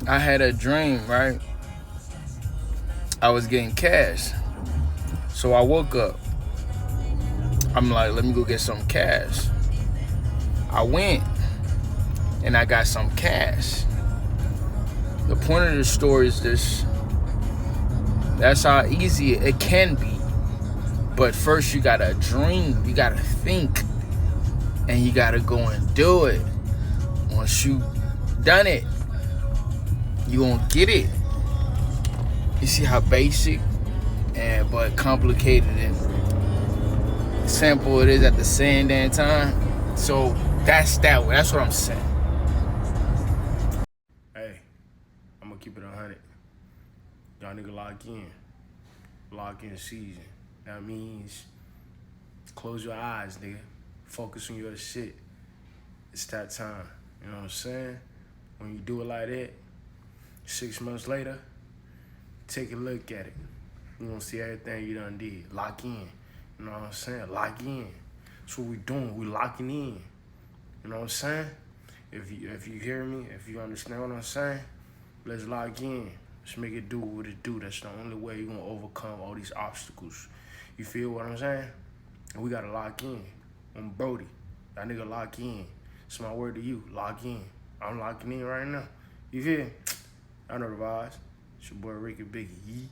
I had a dream, right? I was getting cash. So I woke up. I'm like, let me go get some cash. I went and I got some cash. The point of the story is this. That's how easy it can be. But first you gotta dream, you gotta think, and you gotta go and do it. Once you done it, you gonna get it. You see how basic but complicated and simple it is at the same damn time. So that's that way. That's what I'm saying. Hey, I'm gonna keep it 100. Y'all nigga lock in. Lock in season. That means close your eyes, nigga. Focus on your shit. It's that time. You know what I'm saying? When you do it like that, 6 months later, take a look at it. You gonna see everything you done did. Lock in. You know what I'm saying? Lock in. That's what we doing. We locking in. You know what I'm saying? If you hear me, if you understand what I'm saying, let's lock in. Let's make it do what it do. That's the only way you're gonna overcome all these obstacles. You feel what I'm saying? And we gotta lock in. I'm Brody. That nigga lock in. It's my word to you. Lock in. I'm locking in right now. You feel? I know the vibes. It's your boy RickyBigy. Yee.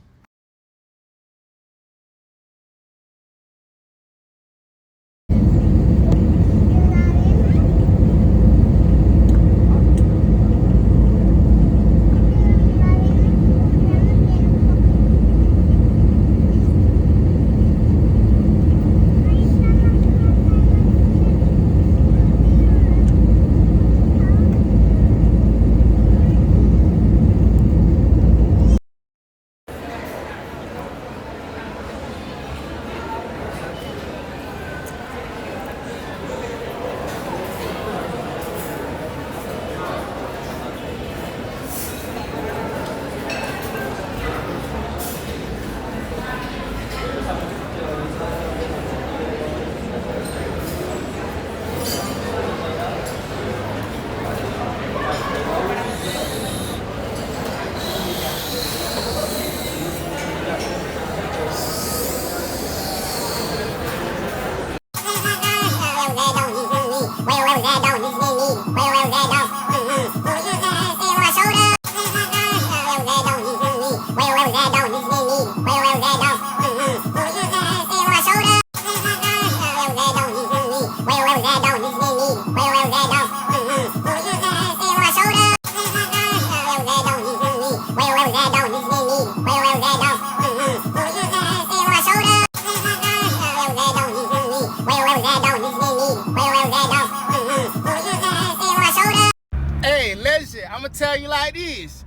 Hey, listen, I'ma tell you like this.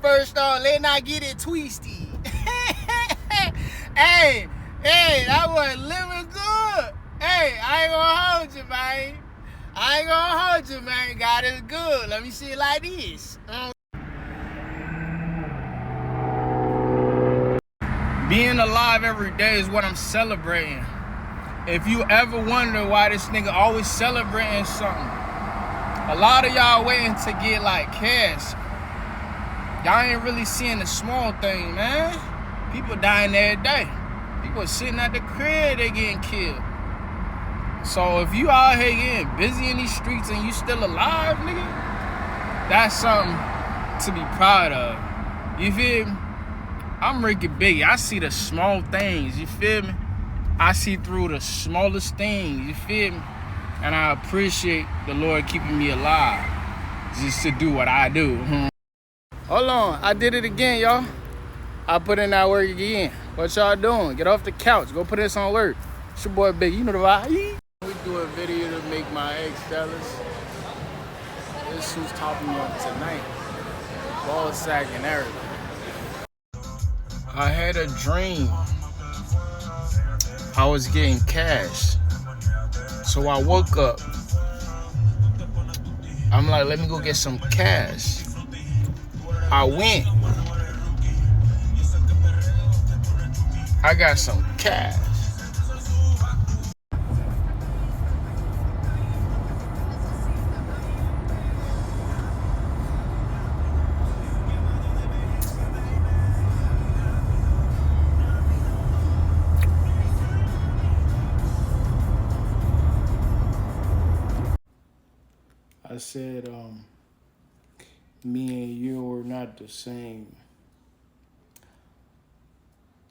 First off, let's not get it twisted. Hey, that was living good. Hey, I ain't gonna hold you, man. God is good. Let me see it like this. Being alive every day is what I'm celebrating. If you ever wonder why this nigga always celebrating something, a lot of y'all waiting to get like cash. Y'all ain't really seeing the small thing, man. People dying every day. People sitting at the crib, they getting killed. So if you out here getting busy in these streets and you still alive, nigga, that's something to be proud of. You feel me? I'm RickyBigy. I see the small things, you feel me? I see through the smallest things, you feel me? And I appreciate the Lord keeping me alive just to do what I do. Hold on, I did it again, y'all. I put in that work again. What y'all doing? Get off the couch. Go put in some work. It's your boy Big. You know the vibe. We do a video to make my ex jealous. This who's topping me up tonight. Ball sack and everything. I had a dream. I was getting cash. So I woke up. I'm like, let me go get some cash. I went. I got some cash. said, me and you are not the same.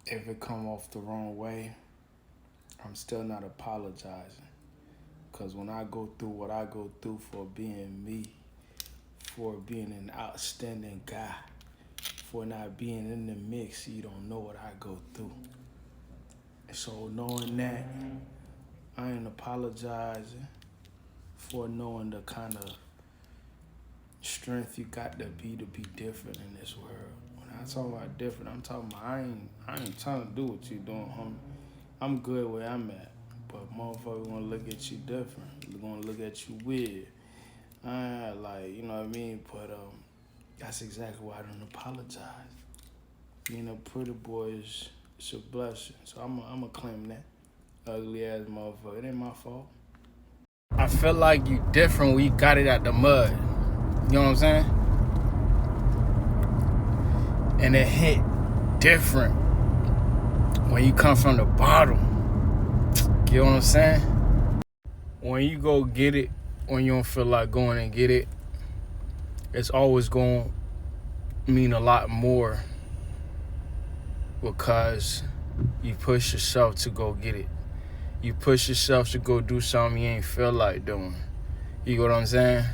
If it come off the wrong way, I'm still not apologizing. Because when I go through what I go through for being me, for being an outstanding guy, for not being in the mix, you don't know what I go through. So knowing that, I ain't apologizing for knowing the kind of strength you got to be different in this world. When I talk about different, I'm talking about I ain't trying to do what you doing, homie. I'm good where I'm at, but motherfucker gonna look at you different. They're gonna look at you weird. Like, you know what I mean? But that's exactly why I don't apologize. Being a pretty boy is a blessing, so I'm gonna claim that. Ugly ass motherfucker, it ain't my fault. I feel like you different when you got it out the mud. You know what I'm saying? And it hit different when you come from the bottom. You know what I'm saying? When you go get it, when you don't feel like going and get it, it's always going to mean a lot more because you push yourself to go get it. You push yourself to go do something you ain't feel like doing. You know what I'm saying?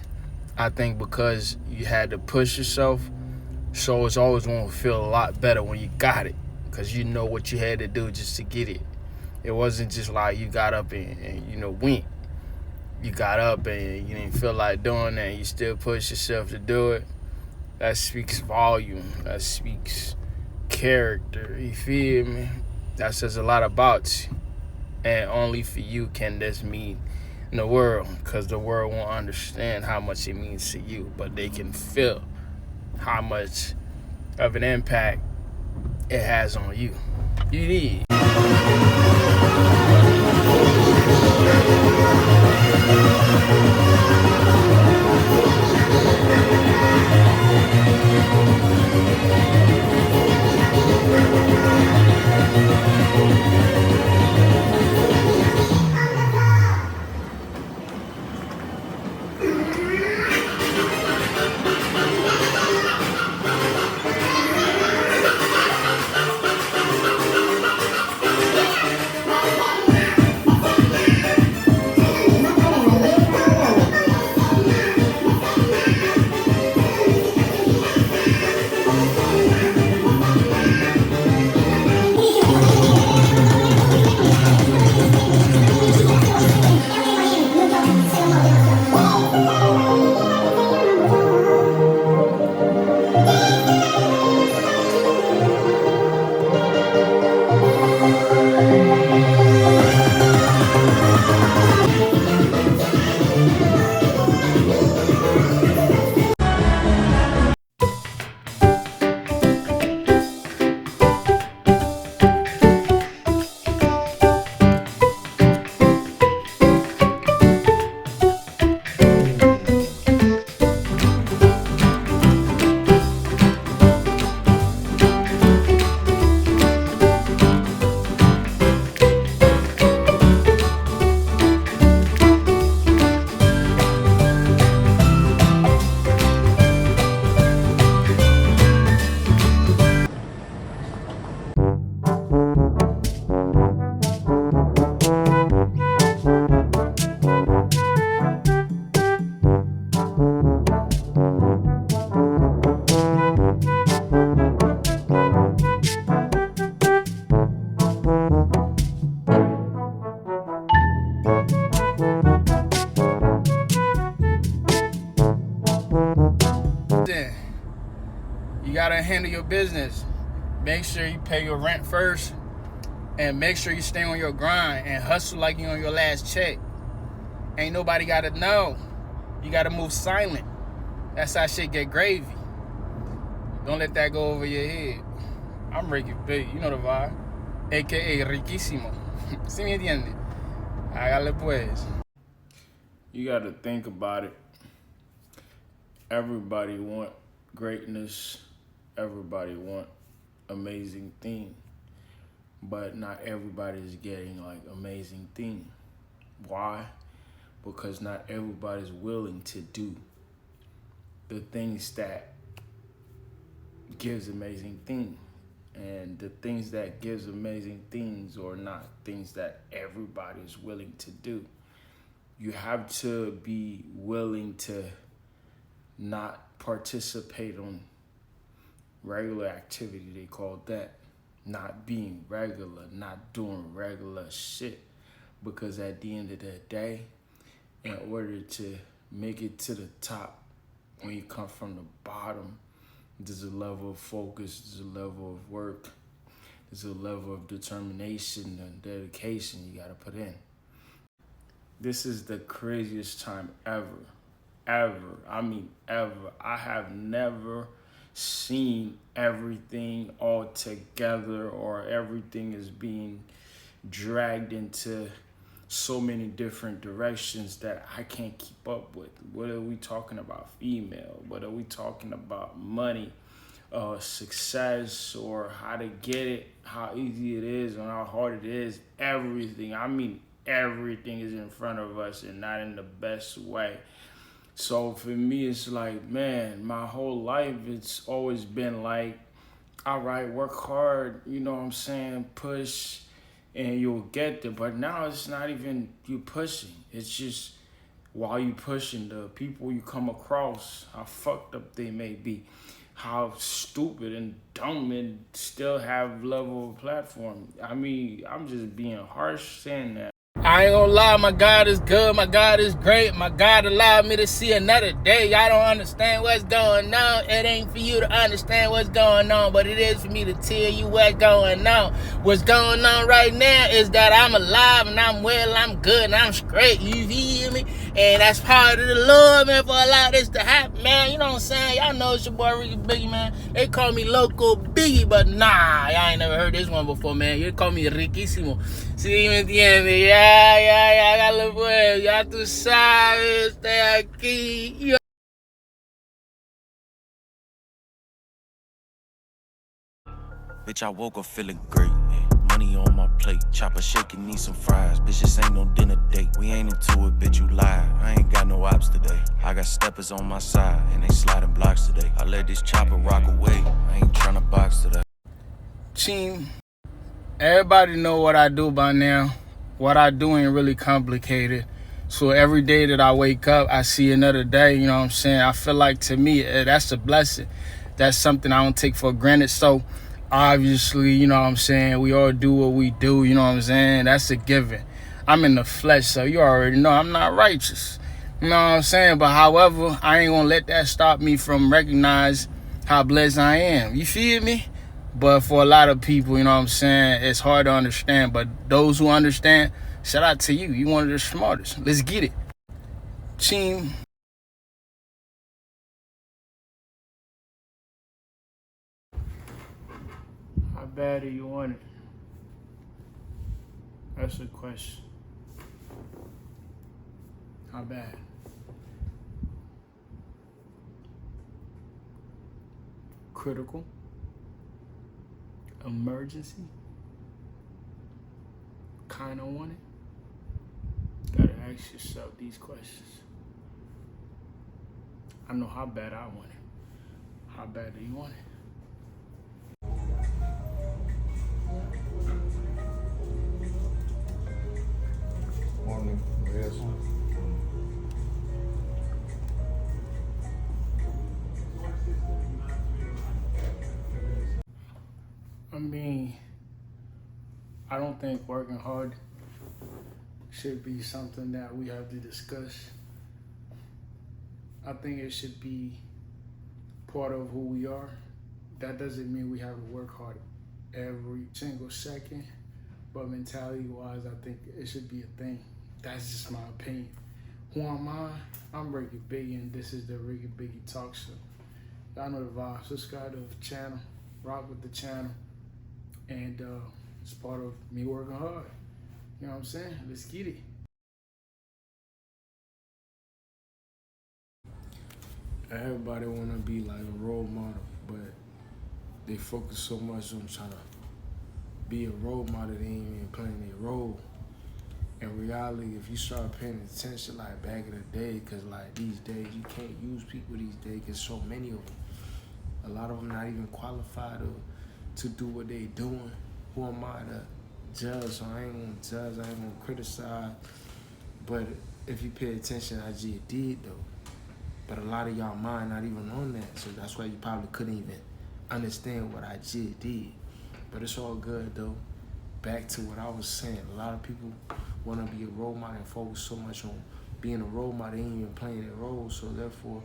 I think because you had to push yourself, so it's always going to feel a lot better when you got it because you know what you had to do just to get it. It wasn't just like you got up and went. You got up and you didn't feel like doing that and you still push yourself to do it. That speaks volume. That speaks character. You feel me? That says a lot about you. And only for you can this mean in the world, because the world won't understand how much it means to you, but they can feel how much of an impact it has on you. You need. You gotta handle your business. Make sure you pay your rent first, and make sure you stay on your grind and hustle like you on your last check. Ain't nobody gotta know. You gotta move silent. That's how shit get gravy. Don't let that go over your head. I'm RickyBigy, you know the vibe. AKA Riquísimo. ¿Sí me entiende? Hágale pues. You gotta think about it. Everybody want greatness. Everybody want amazing thing. But not everybody is getting like amazing thing. Why? because not everybody's willing to do the things that gives amazing things. And the things that gives amazing things are not things that everybody is willing to do. You have to be willing to not participate on regular activity, they call that. Not being regular, not doing regular shit. Because at the end of the day, in order to make it to the top, when you come from the bottom, there's a level of focus, there's a level of work, there's a level of determination and dedication you gotta put in. This is the craziest time ever. I mean ever. I have never seen everything all together, or everything is being dragged into so many different directions that I can't keep up with. What are we talking about? Female? What are we talking about? Money, success, or how to get it, how easy it is and how hard it is. Everything. I mean, everything is in front of us and not in the best way. So for me, it's like, man, my whole life, it's always been like, all right, work hard, you know what I'm saying, push, and you'll get there. But now it's not even you pushing. It's just while you pushing, the people you come across, how fucked up they may be, how stupid and dumb and still have level of platform. I mean, I'm just being harsh saying that. I ain't gonna lie, my God is good, my God is great, my God allowed me to see another day. Y'all don't understand what's going on. It ain't for you to understand what's going on, but it is for me to tell you what's going on. What's going on right now is that I'm alive and I'm well, I'm good and I'm straight, you feel me? And that's part of the Lord, man, for allowing this to happen, man. You know what I'm saying? Y'all know it's your boy RickyBigy, man. They call me Loco Biggie, but nah, y'all ain't never heard this one before, man. You call me Riquísimo. Sí, me entiende. Ya, hágalo pues. Ya tú sabes, estoy aquí. Bitch, I woke up feeling great. Money on my plate, chopper shaking, need some fries. Bitch, this ain't no dinner date. We ain't into it, bitch, you lie. I ain't got no ops today. I got steppers on my side, and they sliding blocks today. I let this chopper rock away. I ain't tryna box today. Team, everybody know what I do by now. What I do ain't really complicated. So every day that I wake up, I see another day, you know what I'm saying? I feel like, to me, that's a blessing. That's something I don't take for granted. So obviously, you know what I'm saying, we all do what we do, you know what I'm saying? That's a given. I'm in the flesh, so you already know I'm not righteous. You know what I'm saying? But however, I ain't gonna let that stop me from recognize how blessed I am. You feel me? But for a lot of people, you know what I'm saying, it's hard to understand. But those who understand, shout out to you. You one of the smartest. Let's get it. Team. How bad do you want it? That's the question. How bad? Critical? Emergency? Kinda want it? Gotta ask yourself these questions. I know how bad I want it. How bad do you want it? Morning. Yes. I mean, I don't think working hard should be something that we have to discuss. I think it should be part of who we are. That doesn't mean we have to work hard every single second, but mentality-wise, I think it should be a thing. That's just my opinion. Who am I? I'm RickyBigy, and this is the RickyBigy Talk Show. Y'all know the vibe. Subscribe to the channel, rock with the channel, and it's part of me working hard. You know what I'm saying? Let's get it. Everybody want to be like a role model, but they focus so much on trying to be a role model, they ain't even playing their role. In reality, if you start paying attention like back in the day, because like these days, you can't use people these days because so many of them. A lot of them not even qualified to do what they doing. Who am I to judge? So I ain't gonna judge, I ain't gonna criticize. But if you pay attention, I just did though. But a lot of y'all mind not even on that. So that's why you probably couldn't even understand what I just did. But it's all good though. Back to what I was saying. A lot of people want to be a role model and focus so much on being a role model, they ain't even playing their role. So therefore,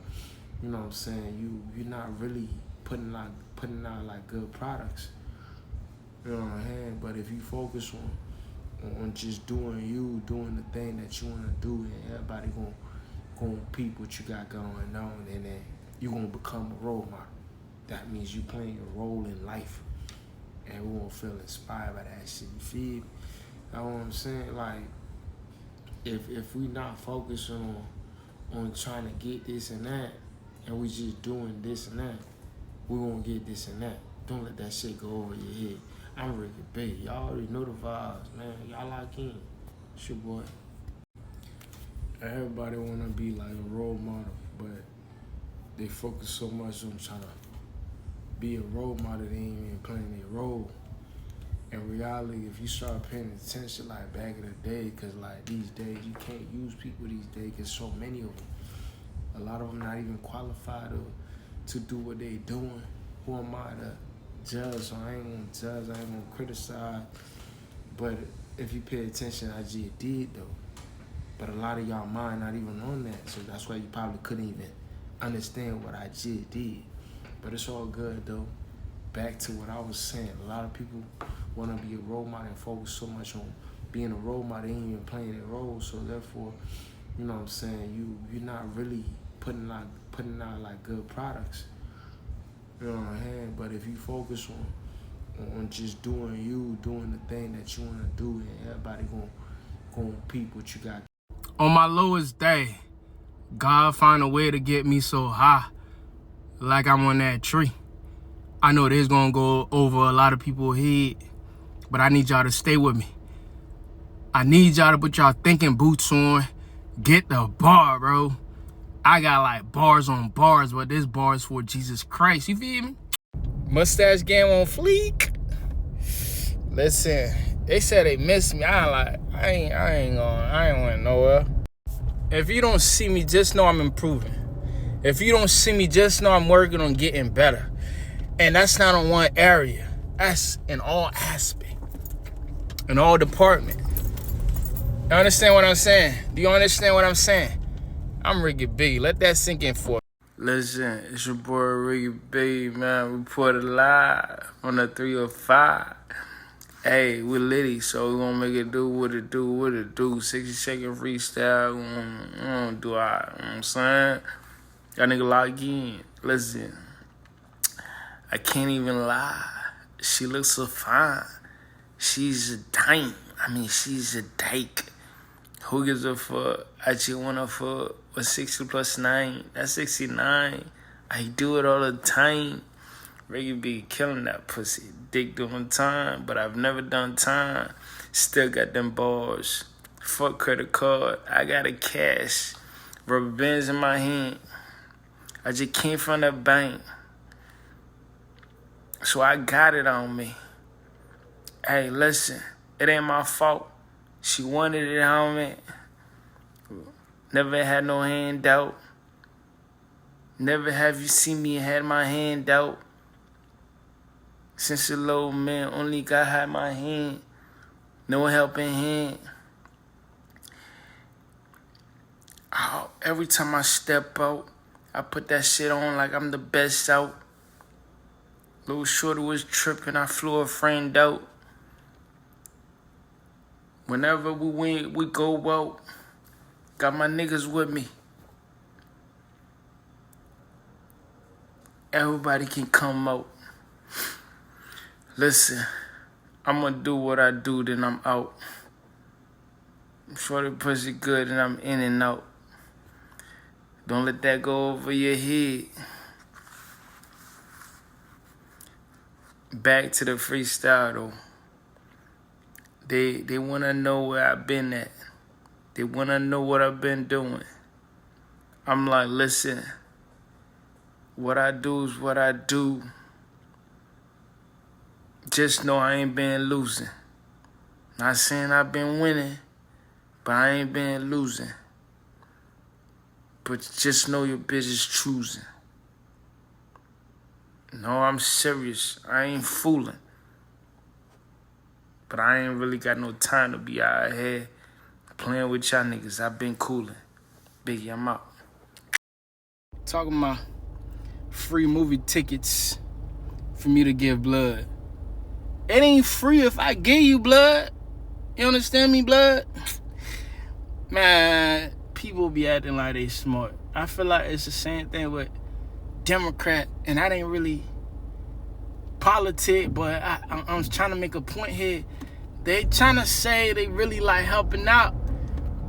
you know what I'm saying, you're not really putting out like good products. You know what I'm saying? But if you focus on just doing you, doing the thing that you want to do, and everybody gonna peep what you got going on, and then you gonna become a role model. That means you playing your role in life, and we gonna feel inspired by that shit. You feel me? You know what I'm saying? Like, if we not focusing on trying to get this and that, and we just doing this and that, we gonna get this and that. Don't let that shit go over your head. I'm RickyBigy. Y'all already know the vibes, man. Y'all lock in. It's your boy. Everybody wanna be like a role model, but they focus so much on trying to be a role model, they ain't even playing their role. In reality, if you start paying attention like back in the day, because like these days, you can't use people these days because so many of them. A lot of them not even qualified to do what they doing. Who am I to judge? So I ain't gonna judge, I ain't gonna criticize. But if you pay attention, I just did though. But a lot of y'all mind not even on that. So that's why you probably couldn't even understand what I just did. But it's all good though. Back to what I was saying. A lot of people want to be a role model and focus so much on being a role model, they ain't even playing their role. So therefore, you know what I'm saying, you're not really putting out like good products. You know what I'm saying? But if you focus on just doing you, doing the thing that you want to do, and everybody gonna peep what you got. On my lowest day, God find a way to get me so high, like I'm on that tree. I know this gonna go over a lot of people's head, but I need y'all to stay with me. I need y'all to put y'all thinking boots on. Get the bar, bro. I got like bars on bars, but this bar is for Jesus Christ. You feel me? Mustache game on fleek. Listen, they said they missed me. I ain't going nowhere. If you don't see me, just know I'm improving. If you don't see me, just know I'm working on getting better. And that's not on one area. That's in all aspects. In all departments. You understand what I'm saying? Do you understand what I'm saying? I'm RickyBigy. Let that sink in for me. Listen, it's your boy RickyBigy, man. Reported live on the 305. Hey, we're litty, so we're gonna make it do what it do, 60-second freestyle. We're gonna do our, you know what I'm saying? Y'all nigga lock in. Listen, I can't even lie. She looks so fine. She's a dime. She's a dyke. Who gives a fuck? I just wanna fuck with 60 plus 9. That's 69. I do it all the time. RickyBigy killing that pussy. Dick doing time, but I've never done time. Still got them bars. Fuck credit card. I got a cash. Rubber bands in my hand. I just came from the bank. So I got it on me. Hey, listen. It ain't my fault. She wanted it on me. Never had no handout. Never have you seen me had my hand out. Since a little man, only God had my hand. No helping hand. Oh, every time I step out, I put that shit on like I'm the best out. Little shorty was tripping, I flew her friend out. Whenever we go out, got my niggas with me. Everybody can come out. Listen, I'm gonna do what I do, then I'm out. I'm sure the pussy good and I'm in and out. Don't let that go over your head. Back to the freestyle though. They wanna know where I've been at. They wanna know what I've been doing. I'm like, listen, what I do is what I do. Just know I ain't been losing. Not saying I've been winning, but I ain't been losing. But just know your bitch is choosing. No, I'm serious. I ain't fooling. But I ain't really got no time to be out here playing with y'all niggas. I've been cooling. Biggie, I'm out. Talking about free movie tickets for me to give blood. It ain't free if I give you blood. You understand me, blood? Man, people be acting like they smart. I feel like it's the same thing with Democrat, and that ain't really politic, but I'm trying to make a point here. They trying to say they really like helping out,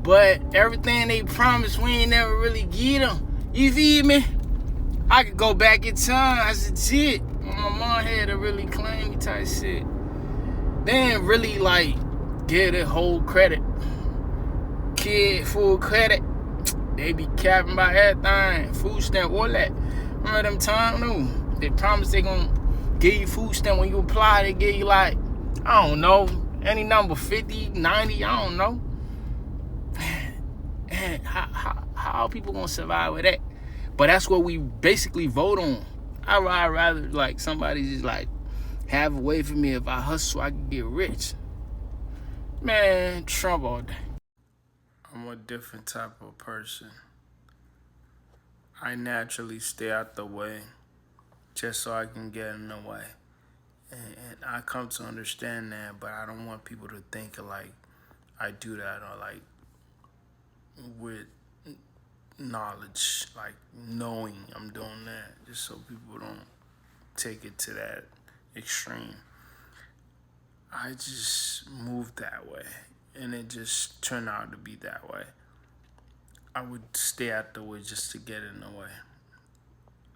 but everything they promised, we ain't never really get them. You feel me? I could go back in time as a kid when my mom had to really claim me type shit. They ain't really like give it whole credit. Kid full credit. They be capping by everything. Food stamp, all that. Remember them times? No. They promise they gonna give you food stamp when you apply. They give you like, I don't know, any number, 50, 90, I don't know. And how people gonna survive with that? But that's what we basically vote on. I'd rather like somebody just like have a way for me if I hustle, I can get rich. Man, Trump all day. I'm a different type of person. I naturally stay out the way just so I can get in the way. And I come to understand that, but I don't want people to think like I do that or like with knowledge, like knowing I'm doing that, just so people don't take it to that extreme. I just moved that way, and it just turned out to be that way. I would stay out the way just to get in the way.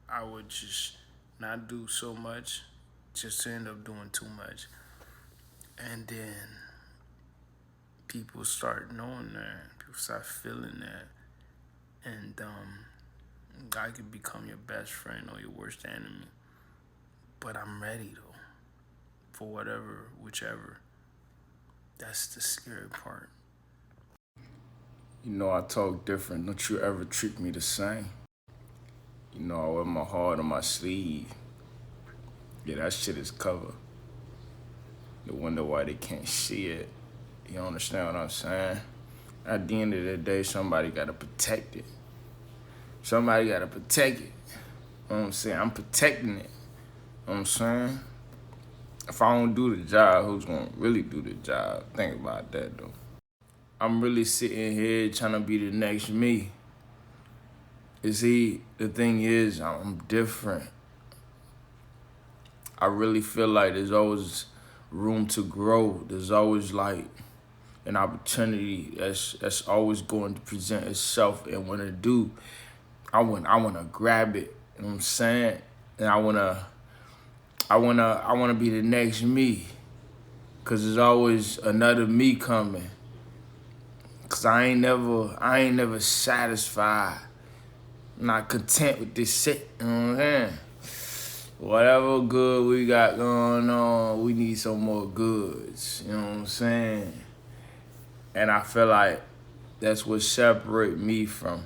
I would just not do so much, just to end up doing too much. And then people start knowing that, people start feeling that, and God can become your best friend or your worst enemy. But I'm ready though, for whatever, whichever. That's the scary part. You know I talk different. Don't you ever treat me the same. You know I wear my heart on my sleeve. Yeah, that shit is cover. You wonder why they can't see it. You understand what I'm saying? At the end of the day, somebody gotta protect it. Somebody gotta protect it. You know what I'm saying? I'm protecting it. You know what I'm saying? If I don't do the job, who's gonna really do the job? Think about that though. I'm really sitting here trying to be the next me. You see, the thing is, I'm different. I really feel like there's always room to grow. There's always like an opportunity that's always going to present itself, and when it do, I wanna grab it. You know what I'm saying? And I wanna be the next me, cause there's always another me coming. Cause I ain't never satisfied. I'm not content with this shit. You know what I'm saying? Whatever good we got going on, we need some more goods. You know what I'm saying? And I feel like that's what separates me from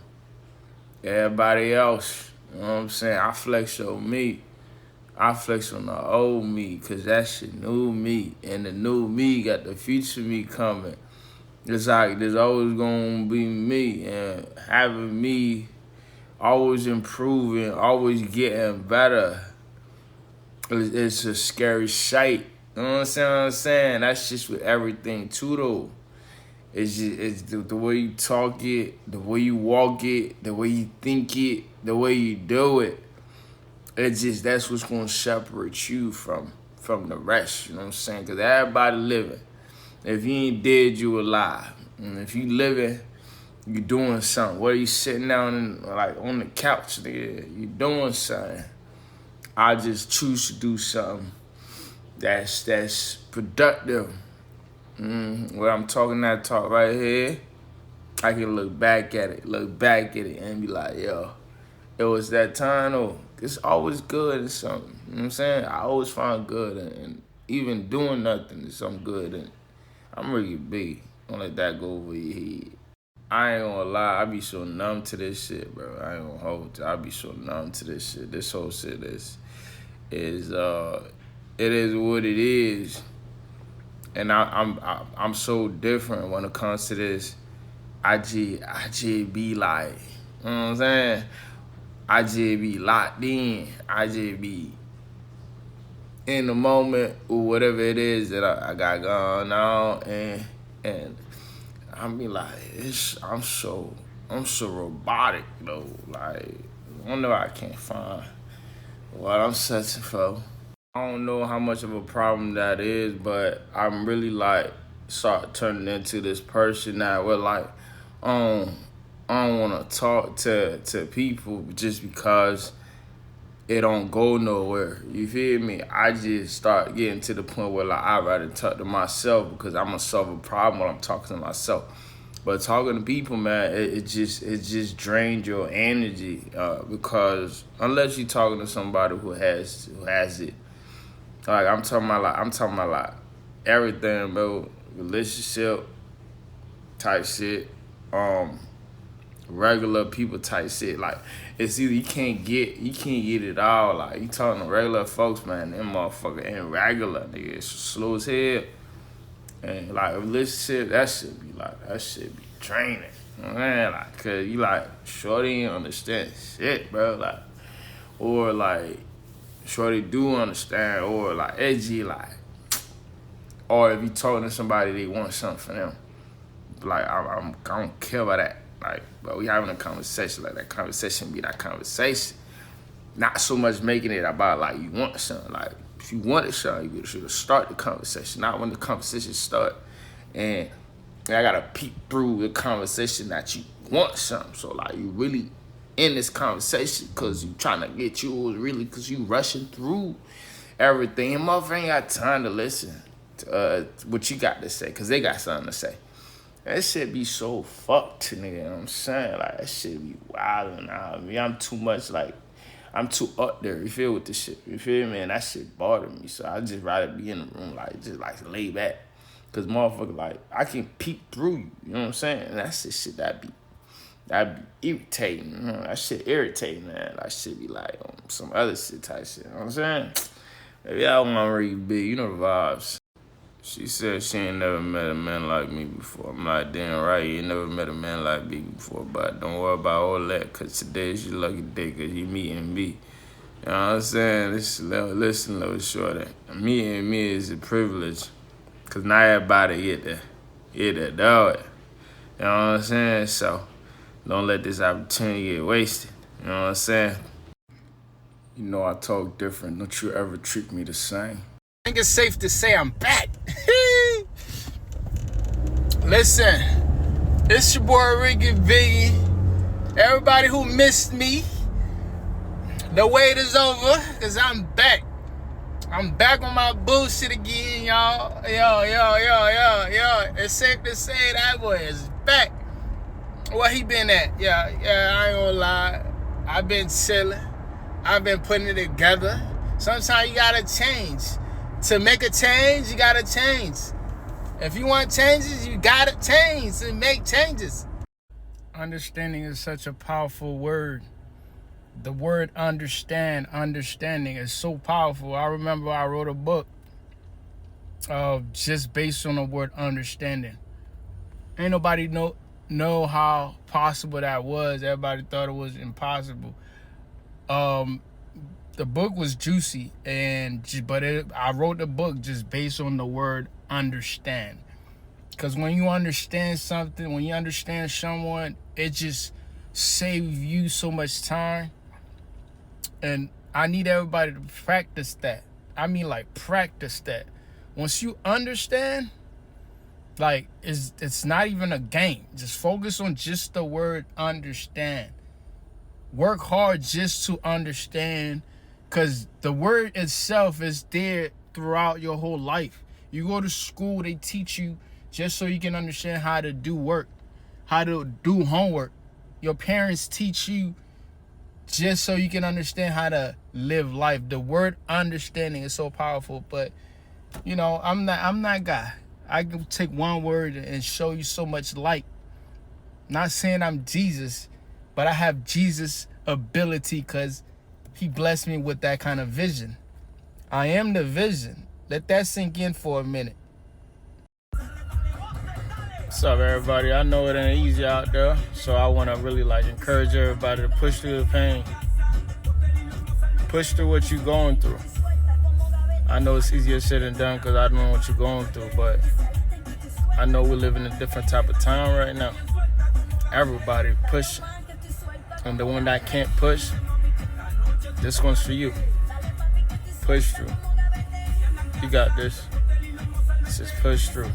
everybody else. You know what I'm saying? I flex on me. I flex on the old me, cause that's the new me. And the new me got the future me coming. It's like there's always gonna be me, and having me always improving, always getting better. It's a scary sight. You know what I'm saying? That's just with everything too though. It's the way you talk it, the way you walk it, the way you think it, the way you do it. It's just, that's what's gonna separate you from the rest. You know what I'm saying? Cause everybody living. If you ain't dead, you alive. And if you living, you doing something. Whether you sitting down on the couch, nigga, you doing something. I just choose to do something that's productive. Where I'm talking that talk right here, I can look back at it, and be like, yo, it was that time, or it's always good in something. You know what I'm saying? I always find good, and even doing nothing is something good. And I'm really big. Don't let that go over your head. I ain't gonna lie, I be so numb to this shit, bro. I ain't gonna hold you. I be so numb to this shit. This whole shit is it is what it is. And I'm so different when it comes to this. I just be like, you know what I'm saying? I just be locked in. I just be in the moment or whatever it is that I got going on, and I be like, I'm so robotic though. Like, I don't know, I can't find what I'm searching for. I don't know how much of a problem that is, but I'm really like start turning into this person that where like I don't want to talk to people just because it don't go nowhere. You feel me? I just start getting to the point where like I'd rather talk to myself because I'm gonna solve a problem when I'm talking to myself. But talking to people, man, it just drains your energy because unless you're talking to somebody who has it. Like I'm talking about like everything, bro. Relationship type shit, regular people type shit. Like it's either you can't get it all. Like you talking to regular folks, man, them motherfucker ain't regular, nigga. It's slow as hell. And like a relationship, that shit be draining. You know what I mean? Like, cause you like shorty ain't understand shit, bro. Like, or like shorty do understand, or like edgy, like, or if you talking to somebody they want something for them, like I don't care about that. Like, but we having a conversation, like that conversation be that conversation. Not so much making it about like you want something. Like if you wanted something, you should start the conversation. Not when the conversation start, and I gotta peek through the conversation that you want something. So like you really in this conversation because you trying to get yours, really because you rushing through everything. And motherfucker ain't got time to listen to what you got to say because they got something to say. That shit be so fucked, nigga, you know what I'm saying? Like, that shit be wildin' out. I mean, I'm too up there, you feel, with this shit, you feel me? And that shit bothered me, so I just rather be in the room, like, just, like, lay back. Because motherfucker, like, I can peek through you, you know what I'm saying? And that's the shit that be irritating, you know? That shit irritating, man. That shit be, like, on some other shit type shit, you know what I'm saying? Maybe I want to read big, you know the vibes. She said she ain't never met a man like me before. I'm like, damn right, you ain't never met a man like me before. But don't worry about all that, because today is your lucky day, because you meeting me. You know what I'm saying? Listen, little shorty. Meeting me is a privilege, because not everybody get to do it. You know what I'm saying? So don't let this opportunity get wasted. You know what I'm saying? You know I talk different. Don't you ever treat me the same. I think it's safe to say I'm back. Listen, it's your boy RickyBigy. Everybody who missed me, the wait is over, because I'm back. I'm back on my bullshit again, y'all. Yo. It's safe to say that boy is back. Where he been at? Yeah, I ain't gonna lie. I've been chilling. I've been putting it together. Sometimes you gotta change. To make a change, you gotta change. If you want changes, you gotta change and make changes. Understanding is such a powerful word. The word understanding is so powerful. I remember I wrote a book just based on the word understanding. Ain't nobody know how possible that was. Everybody thought it was impossible. The book was juicy, but I wrote the book just based on the word understand. Because when you understand something, when you understand someone, it just saves you so much time. And I need everybody to practice that. I mean, like, practice that. Once you understand, like, it's not even a game. Just focus on just the word understand. Work hard just to understand. Because the word itself is there throughout your whole life. You go to school, they teach you just so you can understand how to do work, how to do homework. Your parents teach you just so you can understand how to live life. The word understanding is so powerful, but you know, I'm not God. I can take one word and show you so much light. Not saying I'm Jesus, but I have Jesus ability because he blessed me with that kind of vision. I am the vision. Let that sink in for a minute. What's up, everybody? I know it ain't easy out there, so I want to really encourage everybody to push through the pain. Push through what you're going through. I know it's easier said than done because I don't know what you're going through, but I know we live in a different type of time right now. Everybody pushing. And the one that can't push, this one's for you. Push through. You got this. Just push through.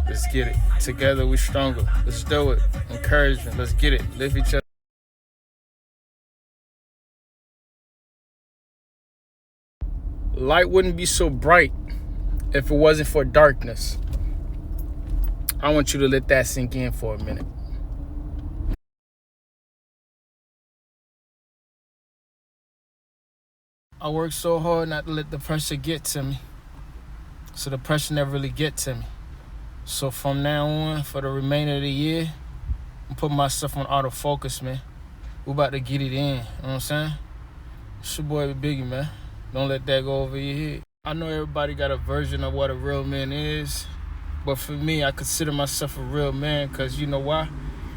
Let's get it. Together we stronger. Let's do it. Encouragement. Let's get it. Lift each other. Light wouldn't be so bright if it wasn't for darkness. I want you to let that sink in for a minute. I work so hard not to let the pressure get to me. So the pressure never really get to me. So from now on, for the remainder of the year, I'm putting myself on autofocus, man. We about to get it in, you know what I'm saying? It's your boy Biggie, man. Don't let that go over your head. I know everybody got a version of what a real man is, but for me, I consider myself a real man because you know why?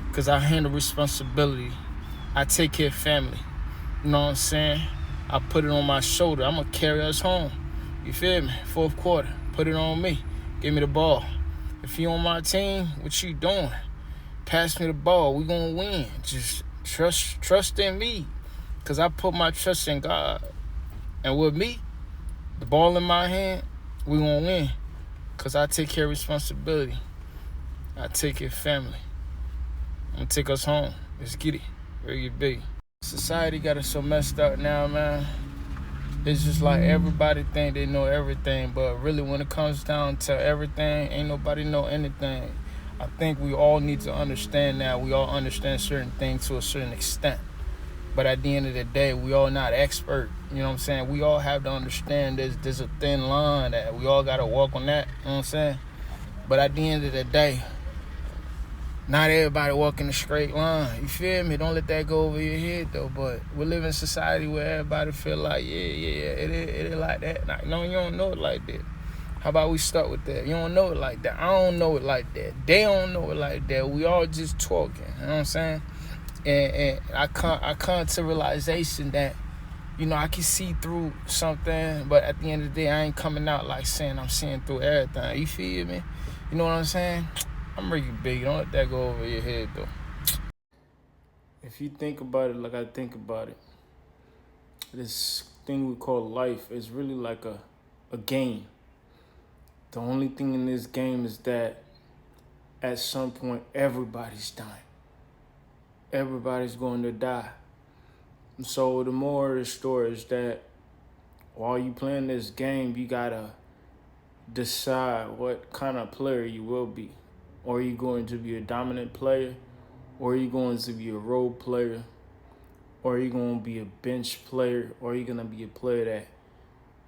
Because I handle responsibility. I take care of family. You know what I'm saying? I put it on my shoulder. I'm going to carry us home. You feel me? Fourth quarter. Put it on me. Give me the ball. If you on my team, what you doing? Pass me the ball. We going to win. Just trust in me because I put my trust in God. And with me, the ball in my hand, we going to win because I take care of responsibility. I take care of family. I'm going to take us home. Let's get it. RickyBigy. Society got us so messed up now, man. It's just like everybody think they know everything, but really when it comes down to everything, ain't nobody know anything. I think we all need to understand that. We all understand certain things to a certain extent. But at the end of the day, we all not expert. You know what I'm saying? We all have to understand there's a thin line that we all got to walk on that. You know what I'm saying? But at the end of the day, not everybody walking a straight line. You feel me? Don't let that go over your head, though. But we live in a society where everybody feel like, yeah, it is like that. Like, no, you don't know it like that. How about we start with that? You don't know it like that. I don't know it like that. They don't know it like that. We all just talking. You know what I'm saying? And I come to realization that, you know, I can see through something, but at the end of the day, I ain't coming out like saying I'm seeing through everything. You feel me? You know what I'm saying? I'm RickyBigy. Don't let that go over your head, though. If you think about it like I think about it, this thing we call life is really like a game. The only thing in this game is that at some point, everybody's dying. Everybody's going to die. So the moral of the story is that while you playing this game, you got to decide what kind of player you will be. Or are you going to be a dominant player? Or are you going to be a role player? Or are you going to be a bench player? Or are you going to be a player that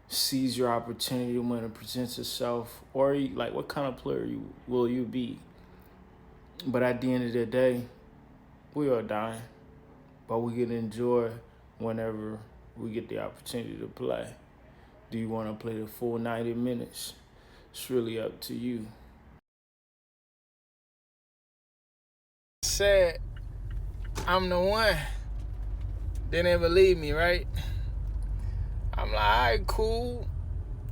sees your opportunity when it presents itself? Or are you, like, what kind of player will you be? But at the end of the day, we are dying. But we can enjoy whenever we get the opportunity to play. Do you want to play the full 90 minutes? It's really up to you. Said I'm the one. They didn't believe me, right? I'm like, all right, cool.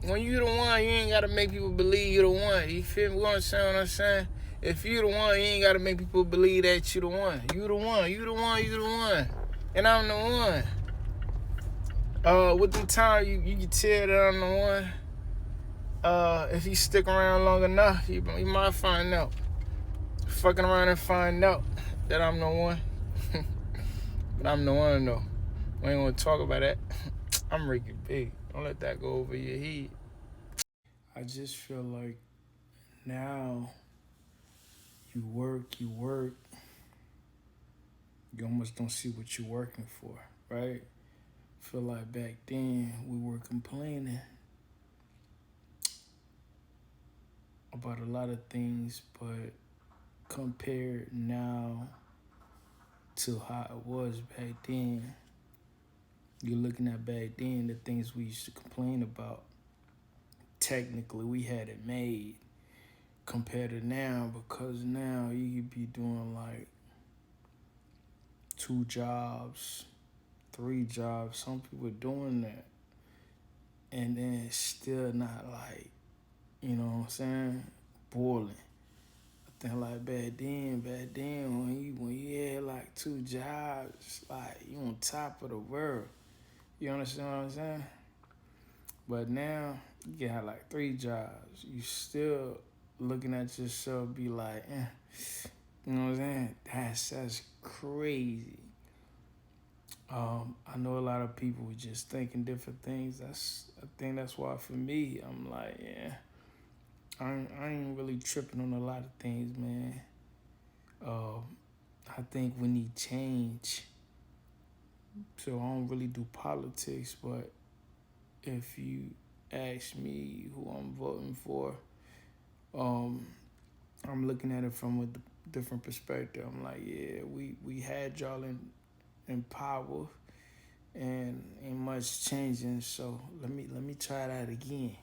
When you the one, you ain't gotta make people believe you the one. You feel me? What I'm saying? If you the one, you ain't gotta make people believe that you the one. You the one. And I'm the one. With the time, you can tell that I'm the one. If you stick around long enough, you might find out. Fucking around and find out that I'm the one. But I'm the one, though. We ain't gonna talk about that. I'm RickyBigy. Don't let that go over your head. I just feel like now You work. You almost don't see what you're working for, right? Feel like back then we were complaining about a lot of things, but compared now to how it was back then, you're looking at back then, the things we used to complain about, technically we had it made compared to now, because now you could be doing like 2 jobs, 3 jobs. Some people are doing that. And then it's still not like, you know what I'm saying, boiling. I think like back then when you had like 2 jobs, like you on top of the world. You understand what I'm saying? But now you got like 3 jobs. You still looking at yourself be like, you know what I'm saying? That's crazy. I know a lot of people were just thinking different things. I think that's why for me, I'm like, yeah, I ain't really tripping on a lot of things, man. I think we need change. So I don't really do politics, but if you ask me who I'm voting for, I'm looking at it from a different perspective. I'm like, yeah, we had y'all in power, and ain't much changing. So let me try that again.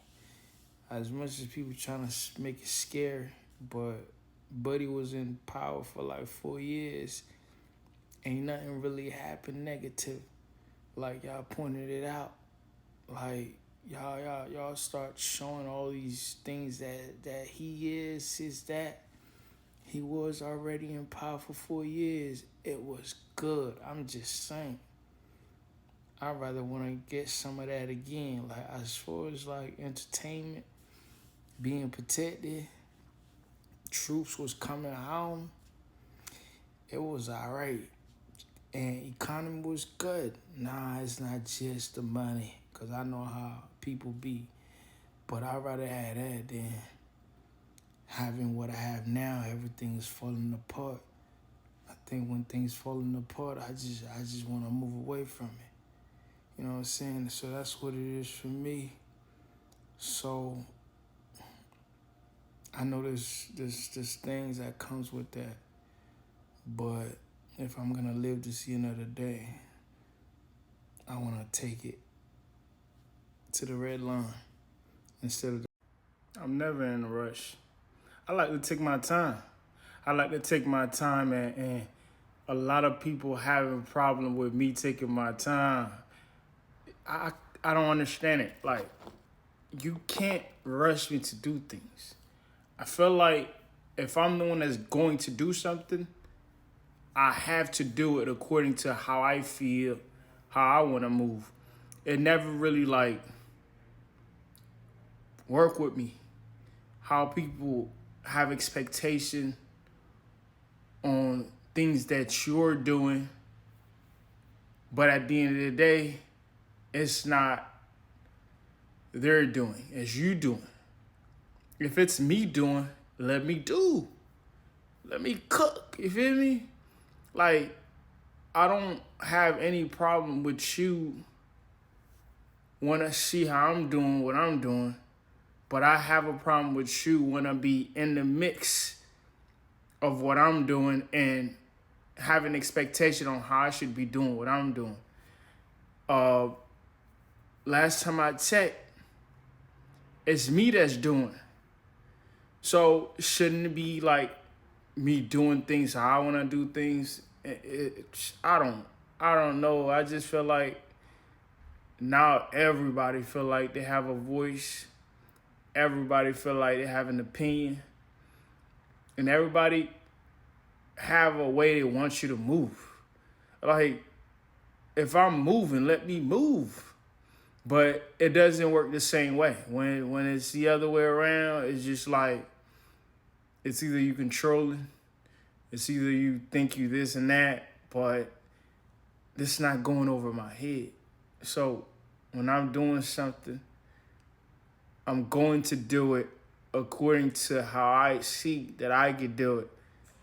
As much as people trying to make it scary, but Buddy was in power for like 4 years. Ain't nothing really happened negative. Like y'all pointed it out. Like y'all start showing all these things that he is that. He was already in power for 4 years. It was good. I'm just saying. I'd rather want to get some of that again. Like as far as like entertainment, being protected, troops was coming home. It was alright. And economy was good. Nah, it's not just the money. Because I know how people be. But I'd rather have that than having what I have now. Everything is falling apart. I think when things falling apart, I just want to move away from it. You know what I'm saying? So that's what it is for me. So I know there's things that comes with that. But if I'm going to live to see another day, I want to take it to the red line instead of I'm never in a rush. I like to take my time. And a lot of people have a problem with me taking my time. I don't understand it. Like, you can't rush me to do things. I feel like if I'm the one that's going to do something, I have to do it according to how I feel, how I want to move. It never really like work with me. How people have expectation on things that you're doing, but at the end of the day, it's not they're doing, it's you doing. If it's me doing, let me do. Let me cook, you feel me? Like, I don't have any problem with you want to see how I'm doing what I'm doing, but I have a problem with you want to be in the mix of what I'm doing and have an expectation on how I should be doing what I'm doing. Last time I checked, it's me that's doing. So shouldn't it be like me doing things how I want to do things? I don't know. I just feel like now everybody feel like they have a voice. Everybody feel like they have an opinion. And everybody have a way they want you to move. Like, if I'm moving, let me move. But it doesn't work the same way. When it's the other way around, it's just like, it's either you controlling, it's either you think you this and that, but this not going over my head. So when I'm doing something, I'm going to do it according to how I see that I could do it.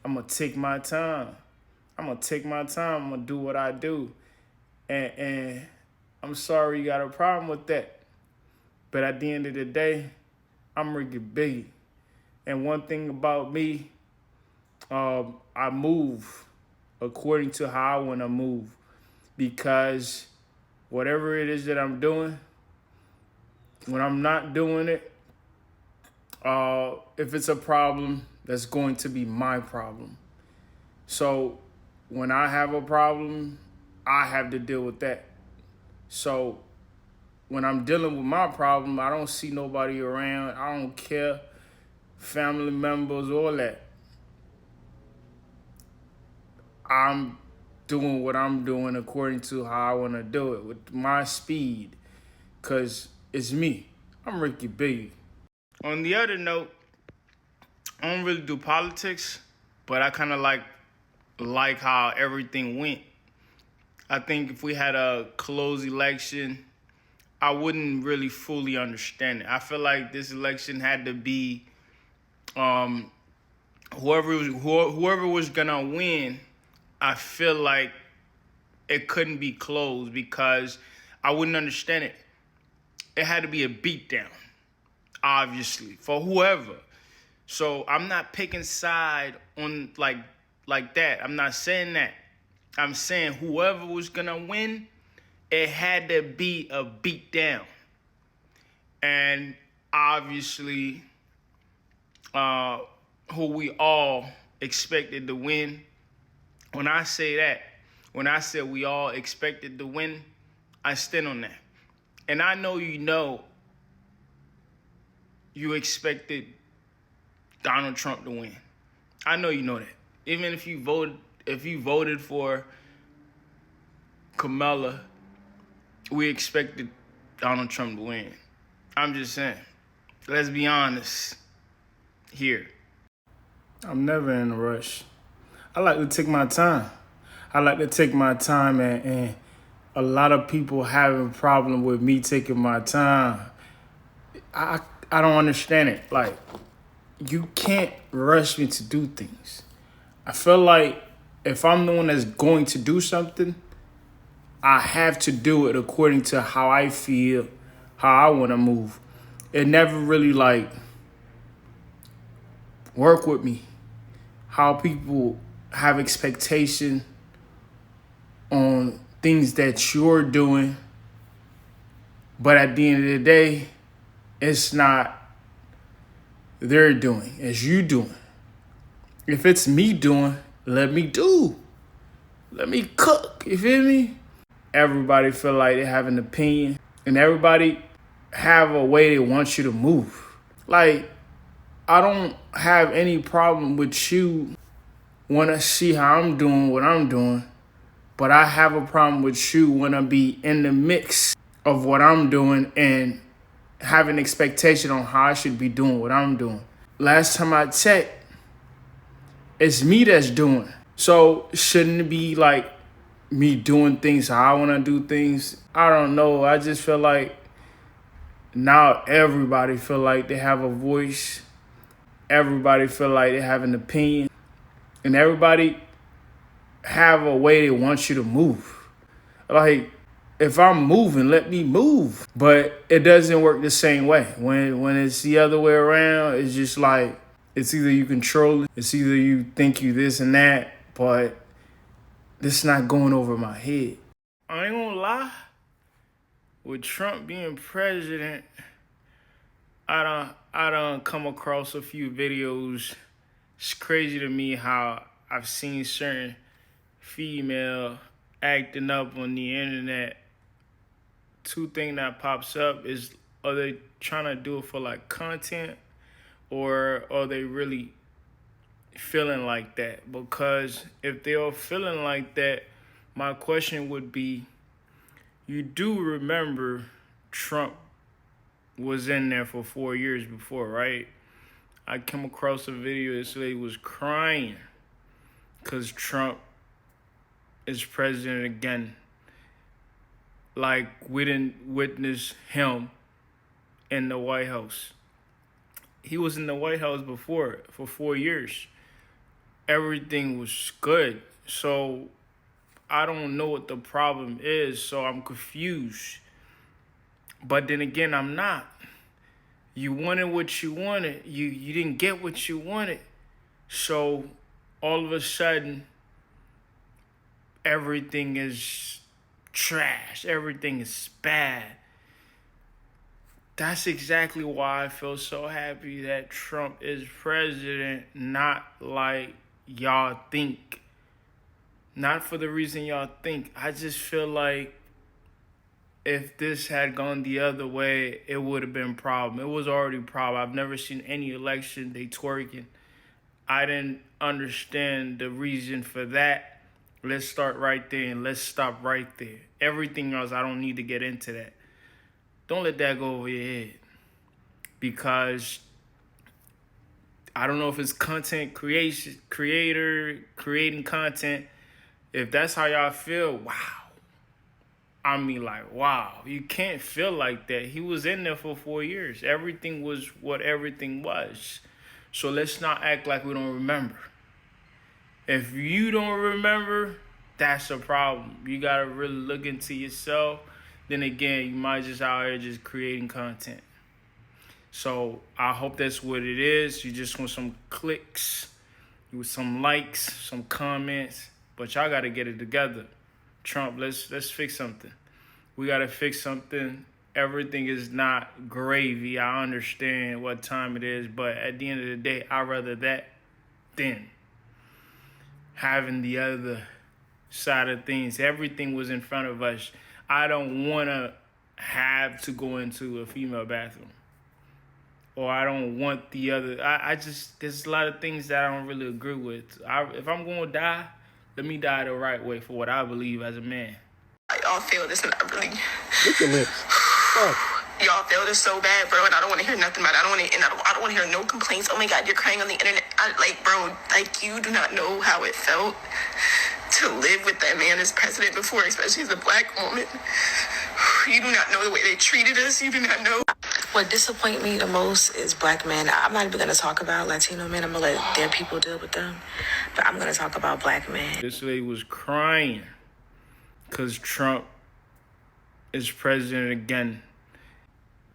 I'm gonna take my time. I'm gonna take my time. I'm gonna do what I do. And I'm sorry you got a problem with that. But at the end of the day, I'm RickyBigy. And one thing about me, I move according to how I want to move, because whatever it is that I'm doing, when I'm not doing it, if it's a problem, that's going to be my problem. So when I have a problem, I have to deal with that. So when I'm dealing with my problem, I don't see nobody around. I don't care, family members, all that. I'm doing what I'm doing according to how I want to do it with my speed, because it's me. I'm RickyBigy. On the other note, I don't really do politics, but I kind of like how everything went. I think if we had a close election, I wouldn't really fully understand it. I feel like this election had to be whoever was gonna win. I feel like it couldn't be closed because I wouldn't understand it. It had to be a beatdown, obviously, for whoever. So I'm not picking side on like that. I'm not saying that. I'm saying whoever was gonna win, it had to be a beatdown. And obviously, who we all expected to win. When I say that, when I said we all expected to win, I stand on that. And I know you expected Donald Trump to win. I know you know that. Even if you voted for Kamala, we expected Donald Trump to win. I'm just saying, let's be honest here. I'm never in a rush. I like to take my time. And a lot of people have a problem with me taking my time. I don't understand it. Like, you can't rush me to do things. I feel like if I'm the one that's going to do something, I have to do it according to how I feel, how I want to move. It never really work with me how people have expectation on things that you're doing, but at the end of the day, it's not their doing, it's you doing. If it's me doing, let me do. Let me cook, you feel me? Everybody feel like they have an opinion, and everybody have a way they want you to move. Like, I don't have any problem with you want to see how I'm doing what I'm doing, but I have a problem with you want to be in the mix of what I'm doing and have an expectation on how I should be doing what I'm doing. Last time I checked, it's me that's doing. So shouldn't it be like me doing things how I want to do things? I don't know. I just feel like now everybody feel like they have a voice. Everybody feel like they have an opinion. And everybody have a way they want you to move. Like, if I'm moving, let me move. But it doesn't work the same way. When it's the other way around, it's just like, it's either you control it, it's either you think you this and that, but this not going over my head. I ain't gonna lie, with Trump being president, I done come across a few videos. It's crazy to me how I've seen certain female acting up on the internet. Two things that pops up is, are they trying to do it for like content, or are they really feeling like that? Because if they are feeling like that, my question would be, you do remember Trump was in there for 4 years before, right? I came across a video that said he was crying because Trump is president again. Like, we didn't witness him in the White House. He was in the White House before for 4 years. everything was good. So I don't know what the problem is, so I'm confused. But then again, I'm not. You wanted what you wanted. You didn't get what you wanted. So all of a sudden, everything is trash. Everything is bad. That's exactly why I feel so happy that Trump is president, not like y'all think. Not for the reason y'all think. I just feel like if this had gone the other way, it would have been a problem. It was already a problem. I've never seen any election they twerking. I didn't understand the reason for that. Let's start right there and let's stop right there. Everything else, I don't need to get into that. Don't let that go over your head. Because I don't know if it's content creator, creating content. If that's how y'all feel, wow. I mean, like, wow. You can't feel like that. He was in there for 4 years. Everything was what everything was. So let's not act like we don't remember. If you don't remember, that's a problem. You got to really look into yourself. Then again, you might just out here just creating content. So I hope that's what it is. You just want some clicks, with some likes, some comments. But y'all got to get it together. Trump, let's fix something. We got to fix something. Everything is not gravy. I understand what time it is. But at the end of the day, I'd rather that than having the other side of things. Everything was in front of us. I don't want to have to go into a female bathroom. Or I don't want the other. I just, there's a lot of things that I don't really agree with. If I'm going to die, let me die the right way for what I believe as a man. Y'all feel this and I really... Lick your lips. Fuck. Y'all feel this so bad, bro, and I don't want to hear nothing about it. I don't want to hear no complaints. Oh my God, you're crying on the internet. Bro, you do not know how it felt to live with that man as president before, especially as a black woman. You do not know the way they treated us. You do not know. What disappoints me the most is black men. I'm not even going to talk about Latino men. I'm going to let their people deal with them. But I'm going to talk about black men. This lady was crying because Trump is president again.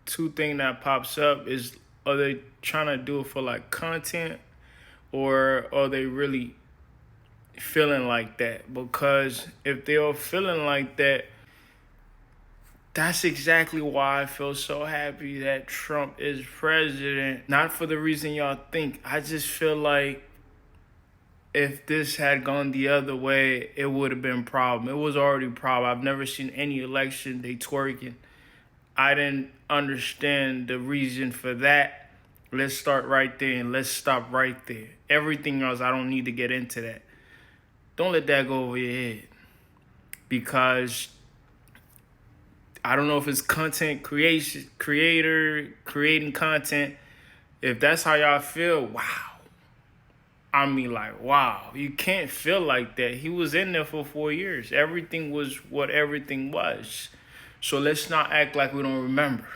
Two things that pops up is, are they trying to do it for like content, or are they really feeling like that? Because if they are feeling like that, that's exactly why I feel so happy that Trump is president. Not for the reason y'all think. I just feel like if this had gone the other way, it would have been a problem. It was already a problem. I've never seen any election they twerking. I didn't understand the reason for that. Let's start right there and let's stop right there. Everything else, I don't need to get into that. Don't let that go over your head. Because I don't know if it's content creator, creating content. If that's how y'all feel, wow. I mean, like, wow. You can't feel like that. He was in there for 4 years. Everything was what everything was. So let's not act like we don't remember.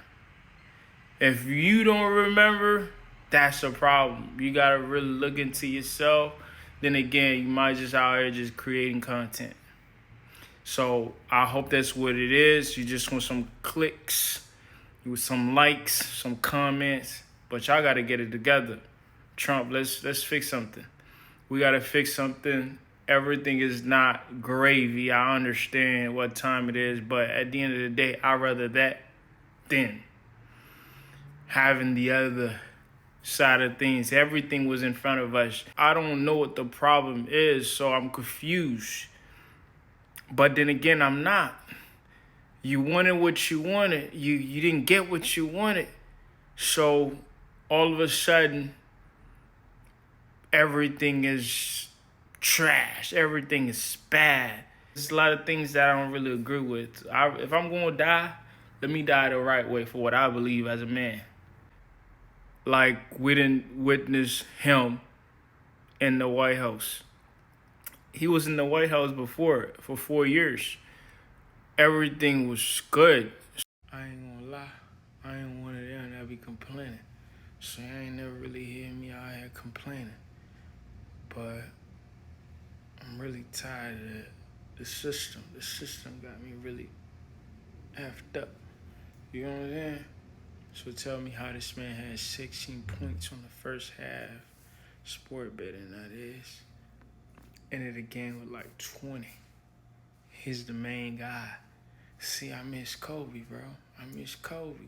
If you don't remember, that's a problem. You got to really look into yourself. Then again, you might just out here just creating content. So I hope that's what it is. You just want some clicks, with some likes, some comments. But y'all got to get it together. Trump, let's fix something. We got to fix something. Everything is not gravy. I understand what time it is. But at the end of the day, I'd rather that than having the other side of things. Everything was in front of us. I don't know what the problem is, so I'm confused. But then again, I'm not. You wanted what you wanted. You didn't get what you wanted. So all of a sudden, everything is trash. Everything is bad. There's a lot of things that I don't really agree with. If I'm going to die, let me die the right way for what I believe as a man. Like, we didn't witness him in the White House. He was in the White House before for 4 years. Everything was good. I ain't gonna lie. I ain't one of them that be complaining. So I ain't never really hear me out here complaining. But I'm really tired of the system. The system got me really effed up. You know what I'm saying? So tell me how this man had 16 points on the first half. Sport betting, that is. Ended the game with like 20. He's the main guy. See, I miss Kobe, bro. I miss Kobe.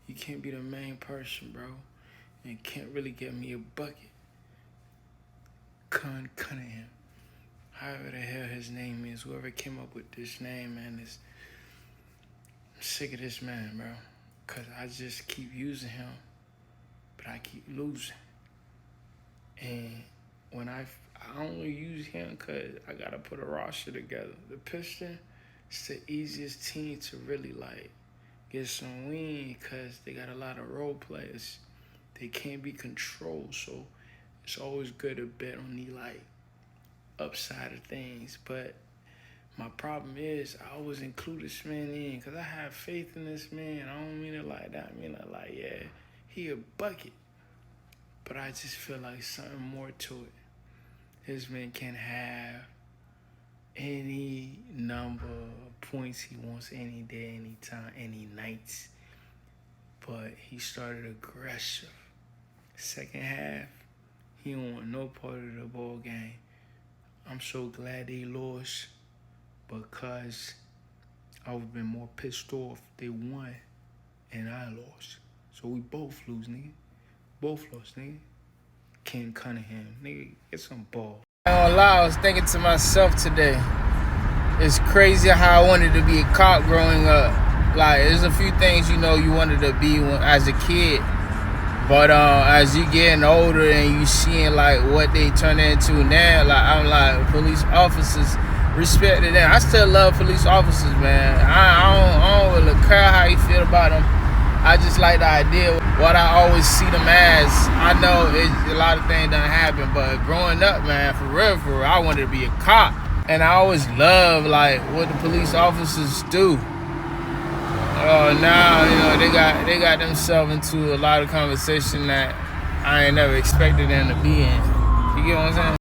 You can't be the main person, bro, and can't really get me a bucket. Cunningham. However the hell his name is, whoever came up with this name, man, I'm sick of this man, bro. Because I just keep using him, but I keep losing. And when I only use him because I got to put a roster together. The Pistons, it's the easiest team to really, like, get some win because they got a lot of role players. They can't be controlled, so it's always good to bet on the, like, upside of things. But my problem is I always include this man in because I have faith in this man. I don't mean it like that. I mean it like, yeah, he a bucket. But I just feel like something more to it. This man can have any number of points he wants any day, any time, any nights. But he started aggressive. Second half, he don't want no part of the ball game. I'm so glad they lost because I would have been more pissed off if they won and I lost. So we both lose, nigga. Both lost, nigga. Ken Cunningham, nigga, get some ball. I ain't gonna lie, I was thinking to myself today, it's crazy how I wanted to be a cop growing up. Like, there's a few things, you know, you wanted to be as a kid. But as you getting older and you seeing, like, what they turn into now, like, I'm like, police officers, respect to them. I still love police officers, man. I don't really care how you feel about them. I just like the idea what I always see them as. I know a lot of things done happen, but growing up, man, for real, I wanted to be a cop. And I always love, like, what the police officers do. Now, you know, they got themselves into a lot of conversation that I ain't never expected them to be in. You get what I'm saying?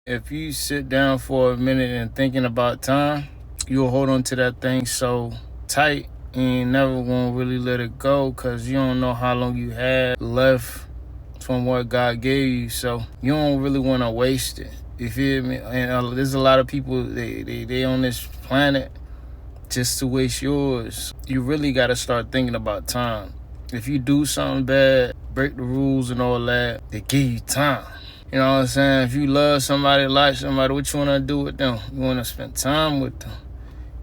If you sit down for a minute and thinking about time, you'll hold on to that thing so tight and you never gonna really let it go because you don't know how long you have left from what God gave you, so you don't really want to waste it. You feel me? And there's a lot of people, they on this planet just to waste yours. You really got to start thinking about time. If you do something bad, break the rules and all that, they give you time. You know what I'm saying? If you love somebody, like somebody, what you want to do with them? You want to spend time with them.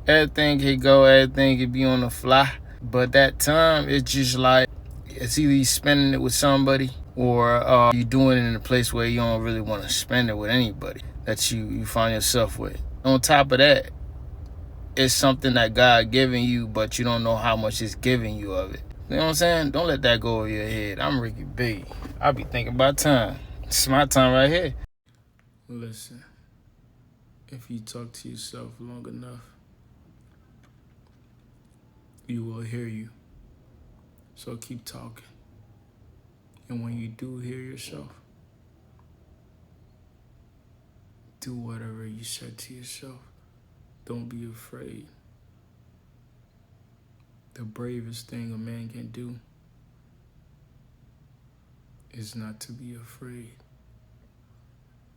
Everything can go, everything can be on the fly. But that time, it's just like, it's either you spending it with somebody or you doing it in a place where you don't really want to spend it with anybody that you find yourself with. On top of that, it's something that God giving you, but you don't know how much He's giving you of it. You know what I'm saying? Don't let that go over your head. I'm RickyBigy. I be thinking about time. It's my time right here. Listen, if you talk to yourself long enough, you will hear you. So keep talking. And when you do hear yourself, do whatever you said to yourself. Don't be afraid. The bravest thing a man can do is not to be afraid.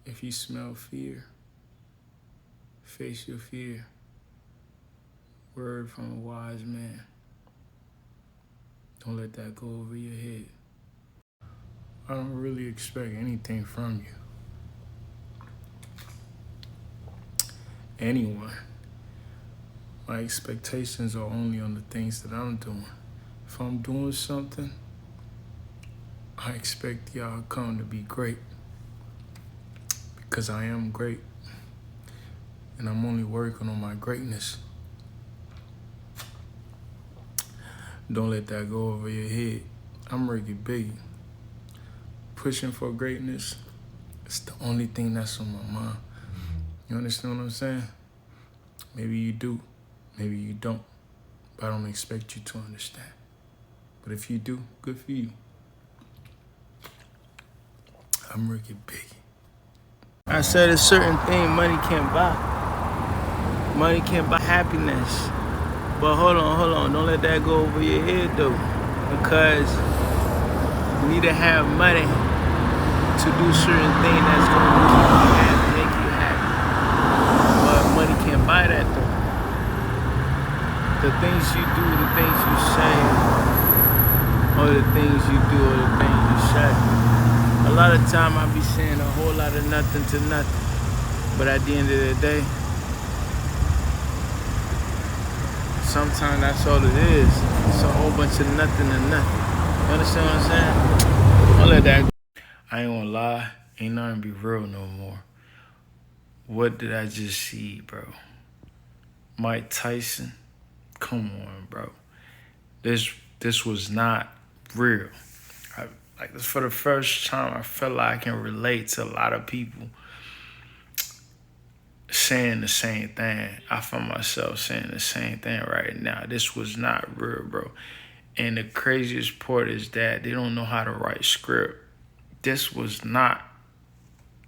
If you smell fear, face your fear. Word from a wise man. Don't let that go over your head. I don't really expect anything from you. Anyone. My expectations are only on the things that I'm doing. If I'm doing something, I expect the outcome to be great. Because I am great. And I'm only working on my greatness. Don't let that go over your head. I'm RickyBigy. Pushing for greatness, it's the only thing that's on my mind. You understand what I'm saying? Maybe you do, maybe you don't, but I don't expect you to understand. But if you do, good for you. I'm RickyBigy. I said a certain thing money can't buy. Money can't buy happiness. But hold on. Don't let that go over your head though. Because you need to have money to do certain things that's going to keep you happy, make you happy. But money can't buy that though. The things you do, the things you say, or the things you do, or the things you say. A lot of time I be saying a whole lot of nothing to nothing. But at the end of the day, sometimes that's all it is. It's a whole bunch of nothing to nothing. You understand what I'm saying? Don't let that go. I ain't gonna lie, ain't nothing be real no more. What did I just see, bro? Mike Tyson? Come on, bro. This was not real. For the first time, I feel like I can relate to a lot of people saying the same thing. I find myself saying the same thing right now. This was not real, bro. And the craziest part is that they don't know how to write script. This was not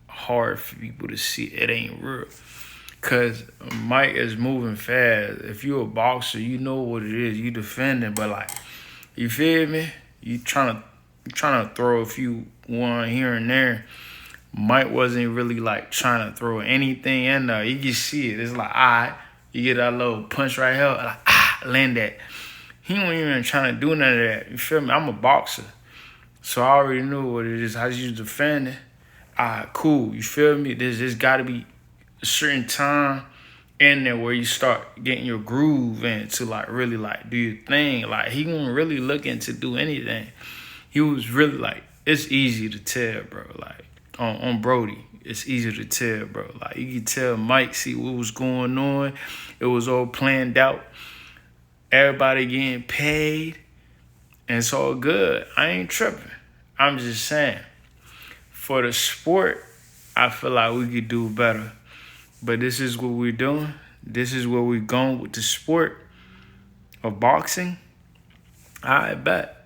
hard for people to see. It ain't real. Because Mike is moving fast. If you're a boxer, you know what it is. You defending, but like, you feel me? You trying to throw a few one here and there. Mike wasn't really like trying to throw anything in there. You can see it. It's like, all right, you get that little punch right here, like, land that. He wasn't even trying to do none of that. You feel me? I'm a boxer. So I already knew what it is. How you defending? All right, cool. You feel me? There's got to be a certain time in there where you start getting your groove in to like really like do your thing. Like he wasn't really looking to do anything. He was really like, it's easy to tell, bro. Like on Brody, it's easy to tell, bro. Like you could tell Mike see what was going on. It was all planned out. Everybody getting paid. And it's all good. I ain't tripping. I'm just saying. For the sport, I feel like we could do better. But this is what we're doing. This is where we're going with the sport of boxing. I bet.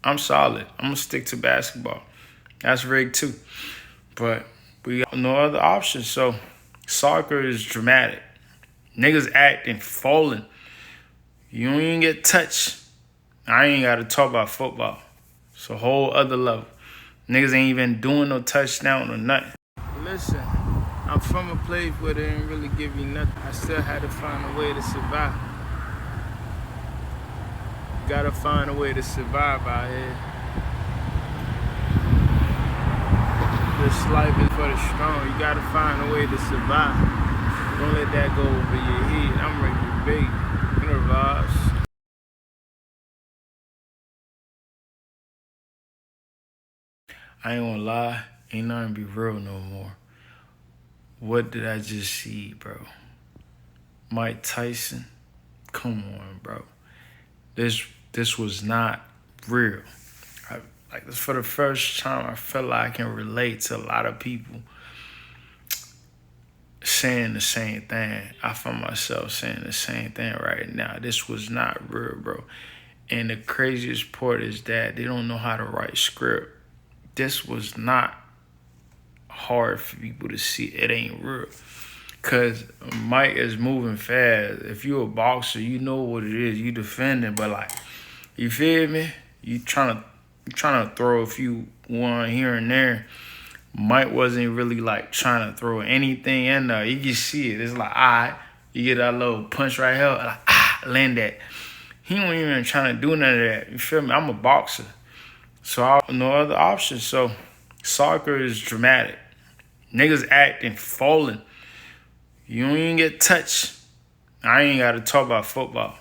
I'm solid. I'm going to stick to basketball. That's rigged too. But we got no other options. So soccer is dramatic. Niggas acting, falling. You don't even get touched. I ain't got to talk about football. It's a whole other level. Niggas ain't even doing no touchdown or nothing. Listen, I'm from a place where they didn't really give you nothing. I still had to find a way to survive. Gotta find a way to survive out here. This life is for the strong. You gotta find a way to survive. Don't let that go over your head. I'm RickyBigy. You know the vibes. I ain't gonna lie, ain't nothing be real no more. What did I just see, bro? Mike Tyson? Come on, bro. This was not real. For the first time, I feel like I can relate to a lot of people saying the same thing. I find myself saying the same thing right now. This was not real, bro. And the craziest part is that they don't know how to write script. This was not hard for people to see. It ain't real. Because Mike is moving fast. If you're a boxer, you know what it is. You defending, but like, you feel me? You trying to throw a few one here and there. Mike wasn't really like trying to throw anything in there. You can see it. It's like, all right, you get that little punch right here, like, land that. He wasn't even trying to do none of that. You feel me? I'm a boxer. So I have no other options. So soccer is dramatic. Niggas acting, falling. You don't even get touched. I ain't got to talk about football.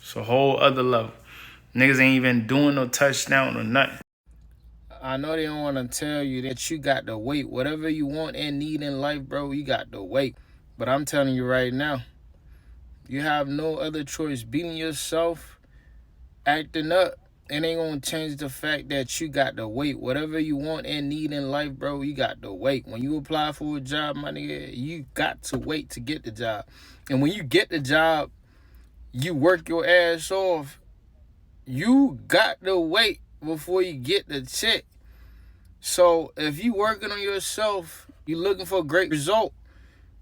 It's a whole other level. Niggas ain't even doing no touchdown or nothing. I know they don't want to tell you that you got to wait. Whatever you want and need in life, bro, you got to wait. But I'm telling you right now, you have no other choice. Beating yourself, acting up, it ain't gonna change the fact that you got to wait. Whatever you want and need in life, bro, you got to wait. When you apply for a job, my nigga, you got to wait to get the job. And when you get the job, you work your ass off. You got to wait before you get the check. So if you working on yourself, you looking for a great result,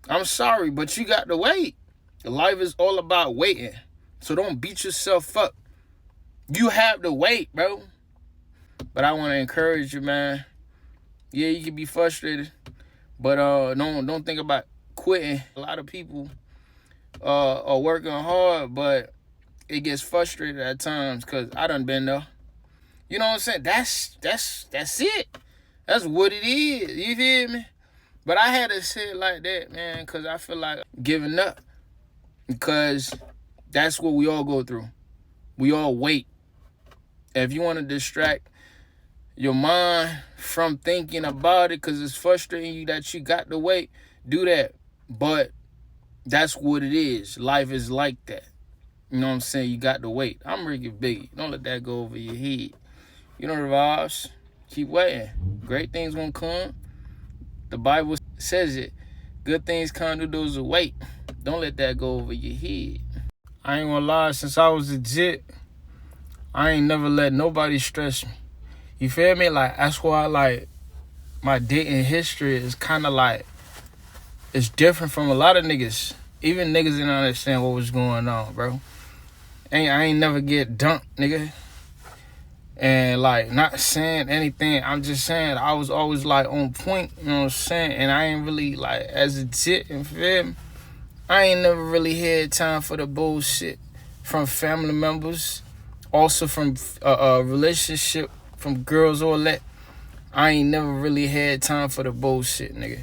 I'm sorry, but you got to wait. Life is all about waiting. So don't beat yourself up. You have to wait, bro. But I want to encourage you, man. Yeah, you can be frustrated, but don't think about quitting. A lot of people are working hard, but it gets frustrated at times because I done been there. You know what I'm saying? That's it. That's what it is. You feel me? But I had to say it like that, man, because I feel like giving up. Because that's what we all go through. We all wait. If you want to distract your mind from thinking about it because it's frustrating you that you got to wait, do that. But that's what it is. Life is like that. You know what I'm saying? You got to wait. I'm RickyBigy. Don't let that go over your head. You know the vibes. Keep waiting. Great things gonna come. The Bible says it. Good things come to those who wait. Don't let that go over your head. I ain't gonna lie, since I was a jit, I ain't never let nobody stress me. You feel me? Like, that's why, like, my dating history is kind of like, it's different from a lot of niggas. Even niggas didn't understand what was going on, bro. I ain't never get dumped, nigga. And, like, not saying anything. I'm just saying I was always, like, on point, you know what I'm saying? And I ain't really, like, as a jit, you feel me? I ain't never really had time for the bullshit from family members. Also from a relationship, from girls, all that. I ain't never really had time for the bullshit, nigga.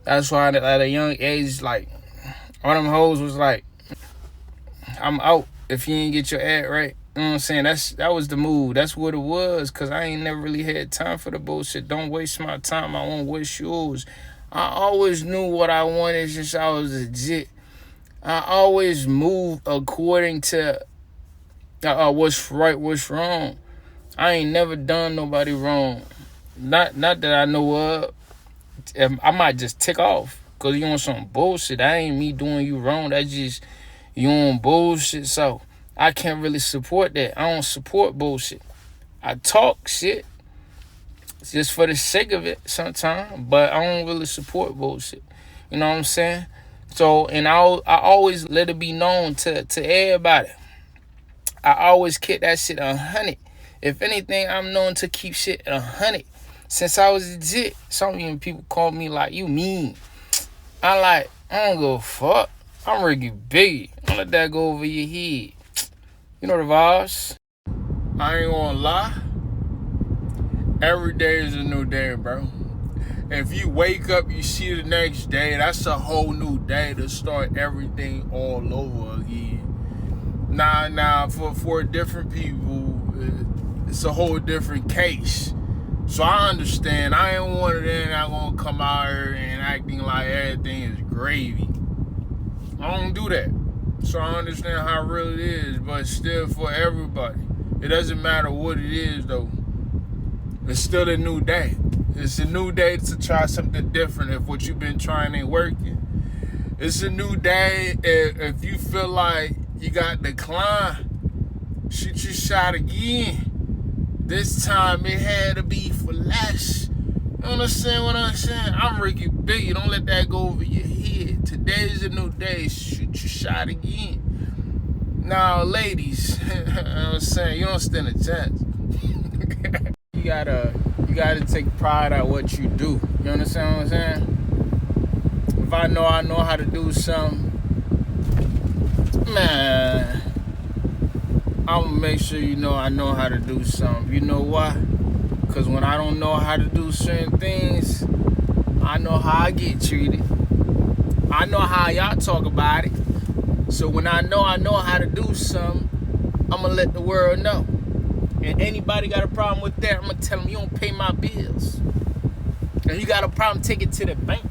That's why at a young age, like, all them hoes was like, I'm out if you ain't get your ad right. You know what I'm saying? That was the move. That's what it was, because I ain't never really had time for the bullshit. Don't waste my time. I won't waste yours. I always knew what I wanted since I was a jit. I always moved according to what's right, what's wrong. I ain't never done nobody wrong. Not that I know of. I might just tick off because you on some bullshit. That ain't me doing you wrong. That's just you on bullshit. So I can't really support that. I don't support bullshit. I talk shit just for the sake of it sometimes, but I don't really support bullshit. You know what I'm saying? So, and I always let it be known to everybody. I always keep that shit 100. If anything, I'm known to keep shit 100. Since I was a jit, some even people call me like, you mean. I don't give a fuck. I'm RickyBigy. Don't let that go over your head. You know the vibes. I ain't gonna lie. Every day is a new day, bro. If you wake up, you see the next day, that's a whole new day to start everything all over again. Nah, for different people, it's a whole different case. So I understand. I ain't one of them that gonna come out here and acting like everything is gravy. I don't do that. So I understand how real it is, but still for everybody. It doesn't matter what it is, though. It's still a new day. It's a new day to try something different if what you've been trying ain't working. It's a new day if you feel like you got decline. Shoot your shot again. This time it had to be for less. You understand what I'm saying? I'm RickyBigy. Don't let that go over your head. Today's a new day. Shoot your shot again. Now, ladies, you know what I'm saying? You don't stand a chance. You gotta take pride out what you do. You understand what I'm saying? If I know how to do something, man, I'm gonna make sure you know I know how to do something. You know why? Because when I don't know how to do certain things, I know how I get treated. I know how y'all talk about it. So when I know how to do something, I'm gonna let the world know. And anybody got a problem with that, I'm gonna tell them you don't pay my bills. And you got a problem, take it to the bank.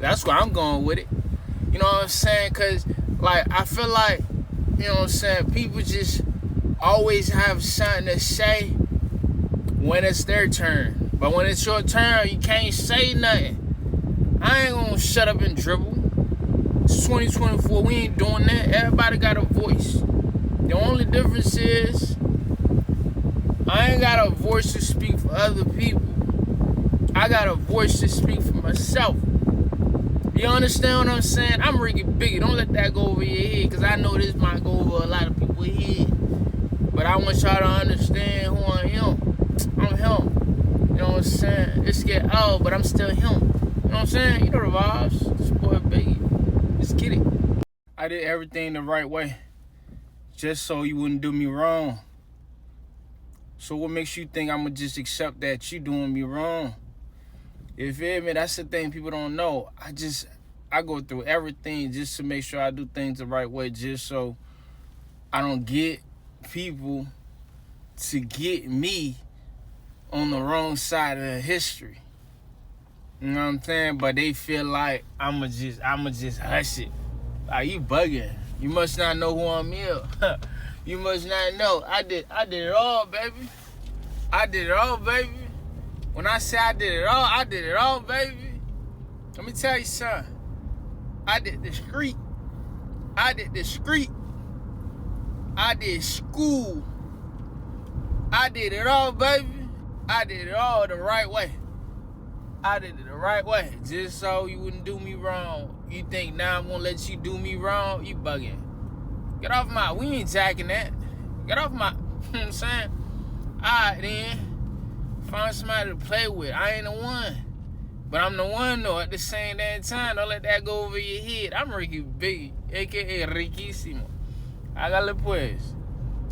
That's where I'm going with it. You know what I'm saying? Because, like, I feel like, you know what I'm saying, people just always have something to say when it's their turn. But when it's your turn, you can't say nothing. I ain't gonna shut up and dribble. It's 2024, we ain't doing that. Everybody got a voice. The only difference is I ain't got a voice to speak for other people. I got a voice to speak for myself. You understand what I'm saying? I'm RickyBigy. Don't let that go over your head, because I know this might go over a lot of people's head. But I want y'all to understand who I am. I'm him. You know what I'm saying? It's get old, but I'm still him. You know what I'm saying? You know the vibes. It's boy Biggie. Let's get it. I did everything the right way, just so you wouldn't do me wrong. So what makes you think I'm going to just accept that you doing me wrong? You feel me? That's the thing people don't know. I go through everything just to make sure I do things the right way, just so I don't get people to get me on the wrong side of the history. You know what I'm saying? But they feel like I'ma just hush it. Like, you bugging. You must not know who I'm here. You must not know. I did it all, baby. I did it all, baby. When I say I did it all, baby. Let me tell you something. I did the street. I did school. I did it all, baby. I did it all the right way. I did it the right way, just so you wouldn't do me wrong. You think now I'm gonna let you do me wrong? You bugging. Get off my, we ain't jacking that. Get off my, you know what I'm saying? Alright then, find somebody to play with. I ain't the one. But I'm the one though, at the same damn time. Don't let that go over your head. I'm RickyBigy, aka Riquísimo. Hágale pues.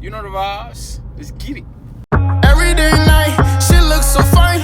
You know the vibes. Let's get it. Every day night, shit looks so fine.